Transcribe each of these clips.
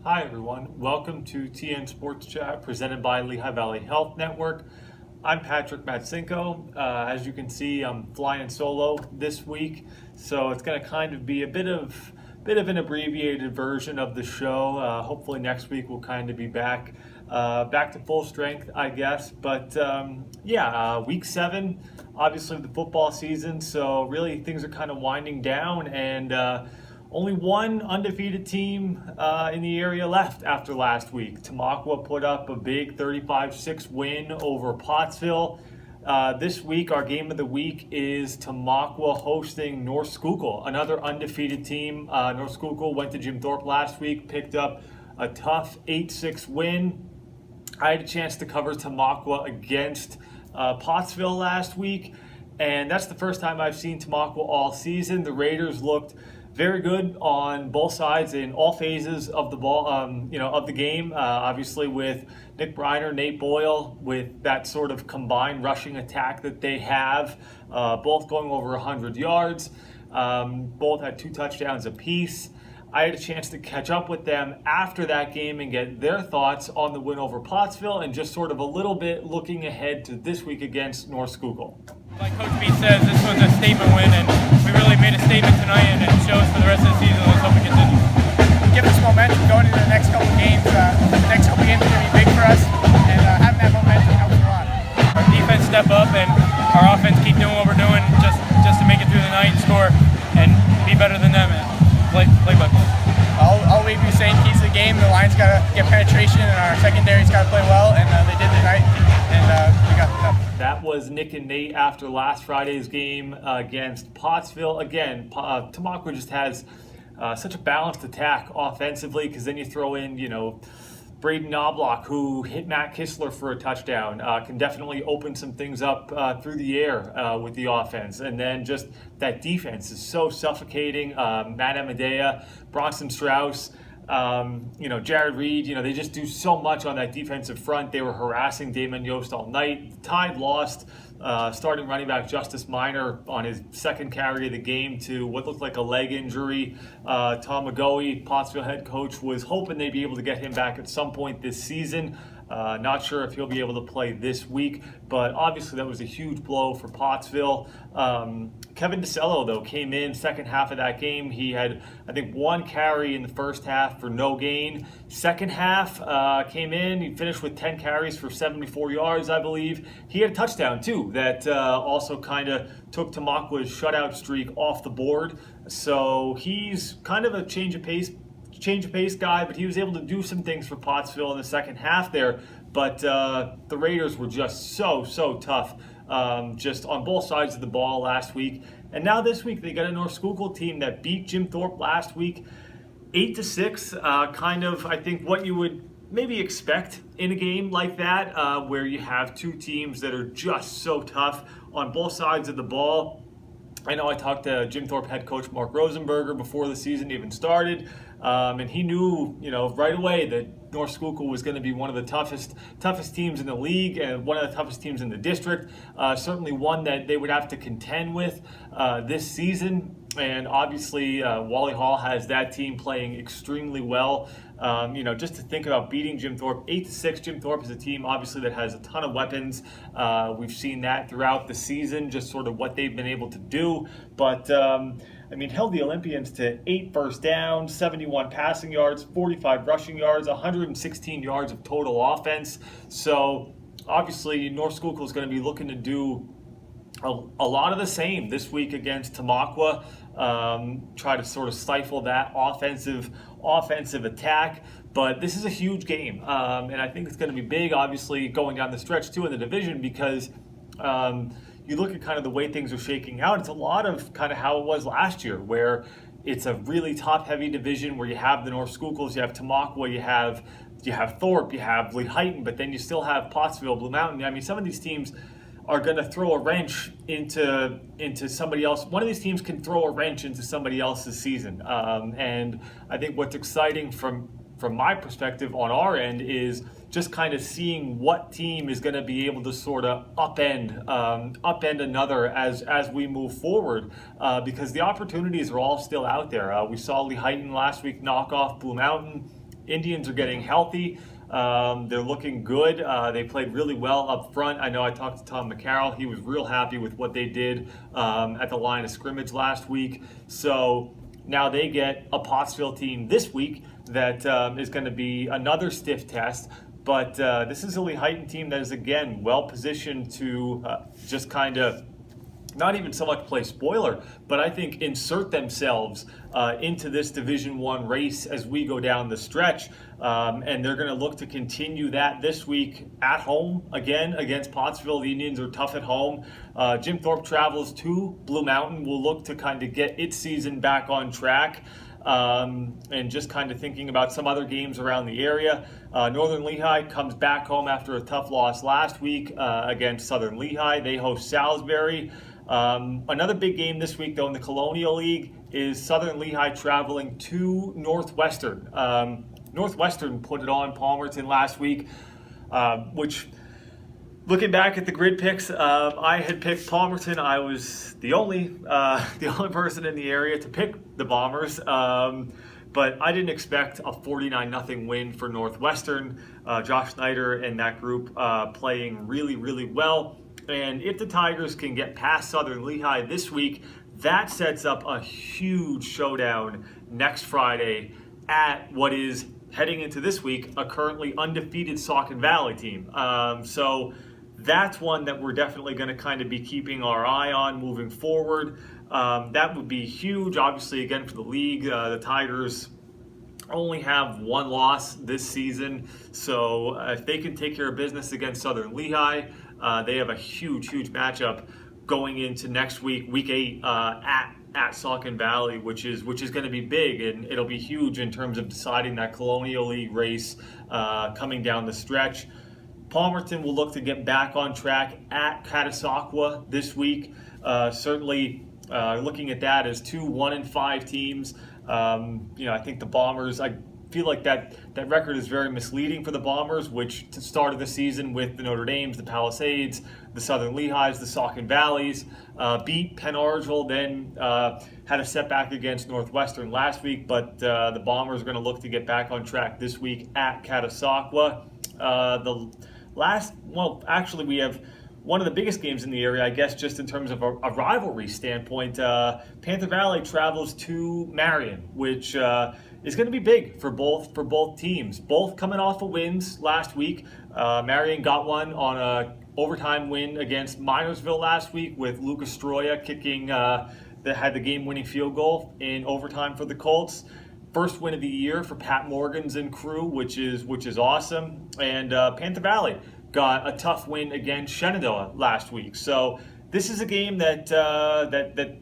Hi everyone, welcome to tnSportsChat presented by Lehigh Valley Health Network. I'm Patrick Matsinko. As you can see, I'm flying solo this week, so it's going to kind of be a bit of an abbreviated version of the show. Hopefully next week we'll kind of be back to full strength, I guess. But week 7, obviously the football season, so really things are kind of winding down, and only one undefeated team in the area left after last week. Tamaqua put up a big 35-6 win over Pottsville. This week, our game of the week is Tamaqua hosting North Schuylkill, another undefeated team. North Schuylkill went to Jim Thorpe last week, picked up a tough 8-6 win. I had a chance to cover Tamaqua against Pottsville last week, and that's the first time I've seen Tamaqua all season. The Raiders looked very good on both sides in all phases of the ball, of the game. Obviously, with Nick Breiner, Nate Boyle, with that sort of combined rushing attack that they have, both going over 100 yards. Both had 2 touchdowns apiece. I had a chance to catch up with them after that game and get their thoughts on the win over Pottsville, and just sort of a little bit looking ahead to this week against North Schuylkill. Like Coach B says, this was a statement win, and we really made a statement tonight, and it shows for the rest of the season. Let's hope it continues. Give us momentum going into the next couple games. The next couple games are going to be big for us, and having that momentum helps a lot. Our defense step up, and our offense keep doing what we're doing just to make it through the night and score and be better than them. And play by play. I'll leave you saying keys to the game. The line's got to get penetration, and our secondary's got to play well, and they did tonight, and we got the dub. That was Nick and Nate after last Friday's game against Pottsville. Again, Tamaqua just has such a balanced attack offensively, because then you throw in, Braden Knobloch, who hit Matt Kistler for a touchdown, can definitely open some things up through the air with the offense. And then just that defense is so suffocating. Matt Amadea, Bronson Strauss, Jared Reed, they just do so much on that defensive front. They were harassing Damon Yost all night. Tide lost starting running back Justice Minor on his second carry of the game to what looked like a leg injury. Tom McGoey, Pottsville head coach, was hoping they'd be able to get him back at some point this season. Not sure if he'll be able to play this week, but obviously that was a huge blow for Pottsville. Kevin DeCello, though, came in second half of that game. He had, I think, 1 carry in the first half for no gain. Second half came in. He finished with 10 carries for 74 yards, I believe. He had a touchdown, too, that also kind of took Tamaqua's shutout streak off the board. So he's kind of a change of pace guy, but he was able to do some things for Pottsville in the second half there. But the Raiders were just so tough, just on both sides of the ball last week. And now this week they got a North Schuylkill team that beat Jim Thorpe last week 8-6, kind of, I think, what you would maybe expect in a game like that, where you have 2 teams that are just so tough on both sides of the ball. I know I talked to Jim Thorpe head coach Mark Rosenberger before the season even started, and he knew, right away that North Schuylkill was going to be one of the toughest teams in the league and one of the toughest teams in the district. Certainly one that they would have to contend with this season. And obviously, Wally Hall has that team playing extremely well. Just to think about beating Jim Thorpe 8-6. Jim Thorpe is a team obviously that has a ton of weapons. We've seen that throughout the season, just sort of what they've been able to do. But held the Olympians to 8 first downs, 71 passing yards, 45 rushing yards, 116 yards of total offense. So obviously, North Schuylkill is going to be looking to do a lot of the same this week against Tamaqua. Try to sort of stifle that offensive attack. But this is a huge game, and I think it's going to be big, obviously, going down the stretch, too, in the division, because you look at kind of the way things are shaking out. It's a lot of kind of how it was last year, where it's a really top-heavy division where you have the North Schuylkills, you have Tamaqua, you have Thorpe, you have Lehigh, but then you still have Pottsville, Blue Mountain. Some of these teams are going to throw a wrench into somebody else. One of these teams can throw a wrench into somebody else's season. And I think what's exciting from my perspective on our end is just kind of seeing what team is going to be able to sort of upend another as we move forward, because the opportunities are all still out there. We saw Lehigh last week knock off Blue Mountain Indians are getting healthy. They're looking good. They played really well up front. I know I talked to Tom McCarroll. He was real happy with what they did at the line of scrimmage last week. So now they get a Pottsville team this week that is going to be another stiff test. But this is a Lehigh team that is, again, well positioned to just kind of not even so much play spoiler, but I think insert themselves into this Division I race as we go down the stretch. And they're going to look to continue that this week at home again against Pottsville. The Indians are tough at home. Jim Thorpe travels to Blue Mountain. Will look to kind of get its season back on track. And just kind of thinking about some other games around the area. Northern Lehigh comes back home after a tough loss last week against Southern Lehigh. They host Salisbury. Another big game this week, though, in the Colonial League is Southern Lehigh traveling to Northwestern. Northwestern put it on Palmerton last week, which, looking back at the grid picks, I had picked Palmerton. I was the only person in the area to pick the Bombers. But I didn't expect a 49-0 win for Northwestern. Josh Snyder and that group playing really, really well. And if the Tigers can get past Southern Lehigh this week, that sets up a huge showdown next Friday at what is, heading into this week, a currently undefeated Saucon Valley team. So that's one that we're definitely going to kind of be keeping our eye on moving forward. That would be huge, obviously, again, for the league. The Tigers only have one loss this season. So if they can take care of business against Southern Lehigh, they have a huge matchup going into next week, week 8, at Saucon Valley, which is going to be big, and it'll be huge in terms of deciding that Colonial League race coming down the stretch. Palmerton will look to get back on track at Catasauqua this week. Certainly looking at that as 2 1-5 teams. I think the Bombers, I feel like that record is very misleading for the Bombers, which to start of the season with the Notre Dames, the Palisades, the Southern Lehighs, the Saucon Valleys, beat Penn Argyl, then had a setback against Northwestern last week, but the Bombers are going to look to get back on track this week at Catasauqua. We have one of the biggest games in the area, I guess, just in terms of a rivalry standpoint. Panther Valley travels to Marion, which is going to be big for both teams. Both coming off of wins last week. Marion got one on a overtime win against Minersville last week with Lucas Stroya kicking that had the game-winning field goal in overtime for the Colts. First win of the year for Pat Morgans and crew, which is awesome. And Panther Valley got a tough win against Shenandoah last week. So this is a game that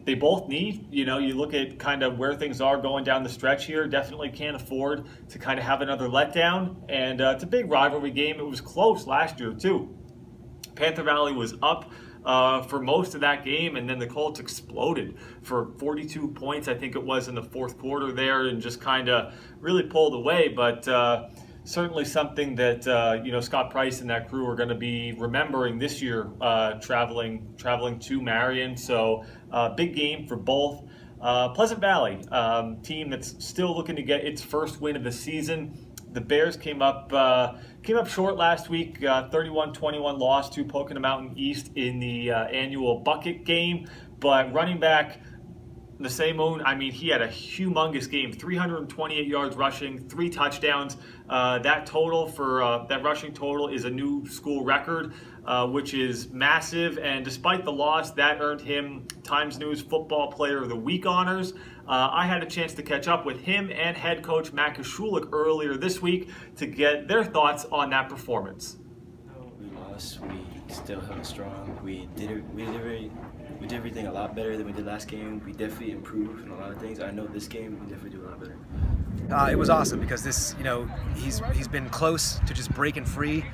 they both need. You look at kind of where things are going down the stretch here. Definitely can't afford to kind of have another letdown. And it's a big rivalry game. It was close last year too. Panther Valley was up for most of that game, and then the Colts exploded for 42 points, I think it was, in the fourth quarter there, and just kind of really pulled away. But certainly something that Scott Price and that crew are going to be remembering this year, traveling to Marion. So big game for both. Pleasant Valley, team that's still looking to get its first win of the season. The Bears came up short last week, 31-21 loss to Pocono Mountain East in the annual bucket game. But running back Nasai Moon, he had a humongous game, 328 yards rushing, 3 touchdowns. That total for that rushing total is a new school record, which is massive. And despite the loss, that earned him Times News Football Player of the Week honors. I had a chance to catch up with him and head coach Matt Kashulik earlier this week to get their thoughts on that performance. We lost. We still held strong. We did everything a lot better than we did last game. We definitely improved in a lot of things. I know this game we definitely do a lot better. It was awesome because this, he's been close to just breaking free.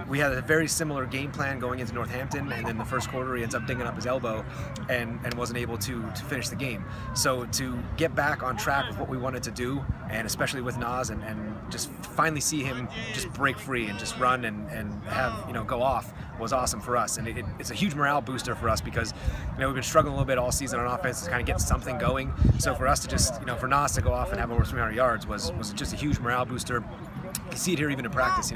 We had a very similar game plan going into Northampton, and then the first quarter he ends up dinging up his elbow and wasn't able to finish the game. So to get back on track with what we wanted to do, and especially with Nas, and just finally see him just break free and just run and have, go off, was awesome for us. And it's a huge morale booster for us because, we've been struggling a little bit all season on offense to kind of get something going. So for us to just, for Nas to go off and have over 300 yards was just a huge morale booster. You see it here even in practice,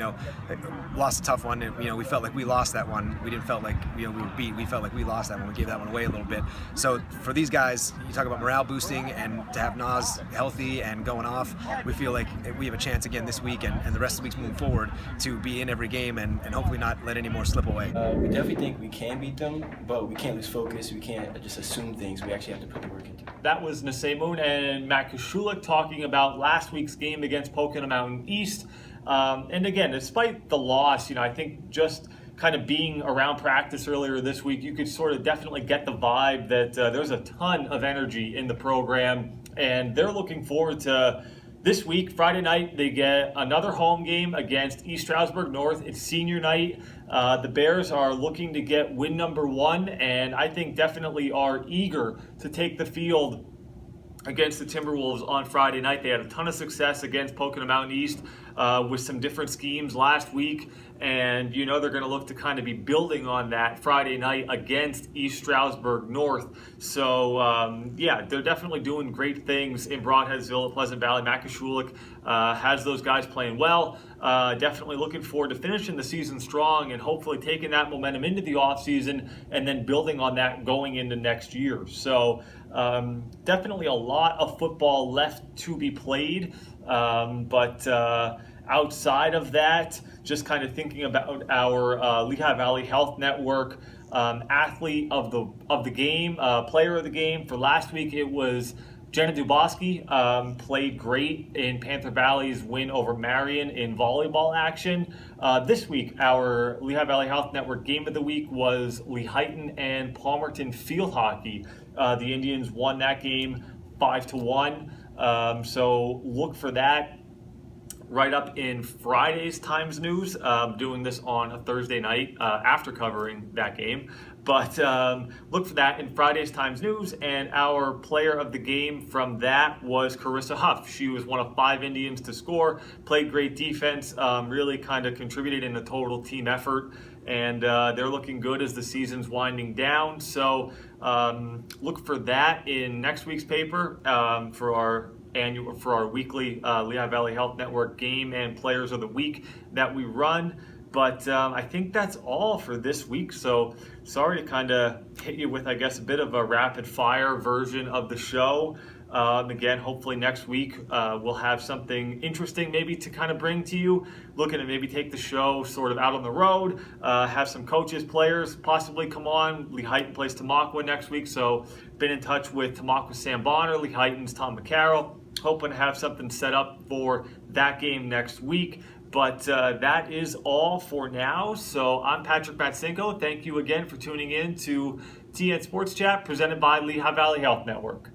lost a tough one, and, we felt like we lost that one. We didn't felt like, we were beat. We felt like we lost that one. We gave that one away a little bit. So for these guys, you talk about morale boosting, and to have Nas healthy and going off, we feel like we have a chance again this week and the rest of the weeks moving forward to be in every game and hopefully not let any more slip away. We definitely think we can beat them, but we can't lose focus. We can't just assume things. We actually have to put the work into it. That was Nasai and Matt Kashulik talking about last week's game against Pocono Mountain East. And again, despite the loss, I think just kind of being around practice earlier this week, you could sort of definitely get the vibe that there's a ton of energy in the program, and they're looking forward to this week. Friday night, they get another home game against East Stroudsburg North. It's senior night. The Bears are looking to get win number 1, and I think definitely are eager to take the field against the Timberwolves on Friday night. They had a ton of success against Pocono Mountain East with some different schemes last week, and they're going to look to kind of be building on that Friday night against East Stroudsburg North. So they're definitely doing great things in Broadheadsville at Pleasant Valley. Matt Kashulik has those guys playing well. Definitely looking forward to finishing the season strong and hopefully taking that momentum into the offseason and then building on that going into next year. So definitely a lot of football left to be played, but outside of that, just kind of thinking about our Lehigh Valley Health Network athlete of the game, player of the game for last week, it was Jenna Duboski. Played great in Panther Valley's win over Marion in volleyball action. This week, our Lehigh Valley Health Network game of the week was Lehighton and Palmerton field hockey. The Indians won that game 5-1. So look for that right up in Friday's Times News. Doing this on a Thursday night after covering that game. But look for that in Friday's Times News. And our player of the game from that was Carissa Huff. She was one of 5 Indians to score, played great defense, really kind of contributed in a total team effort. And they're looking good as the season's winding down. So look for that in next week's paper for our weekly Lehigh Valley Health Network game and players of the week that we run. But I think that's all for this week. So sorry to kind of hit you with, I guess, a bit of a rapid fire version of the show. Again, hopefully next week we'll have something interesting maybe to kind of bring to you. Looking to maybe take the show sort of out on the road, have some coaches, players possibly come on. Lehighton plays Tamaqua next week, so been in touch with Tamaqua's Sam Bonner, Lehighton's Tom McCarroll. Hoping to have something set up for that game next week. But that is all for now. So I'm Patrick Matsinko. Thank you again for tuning in to TN Sports Chat presented by Lehigh Valley Health Network.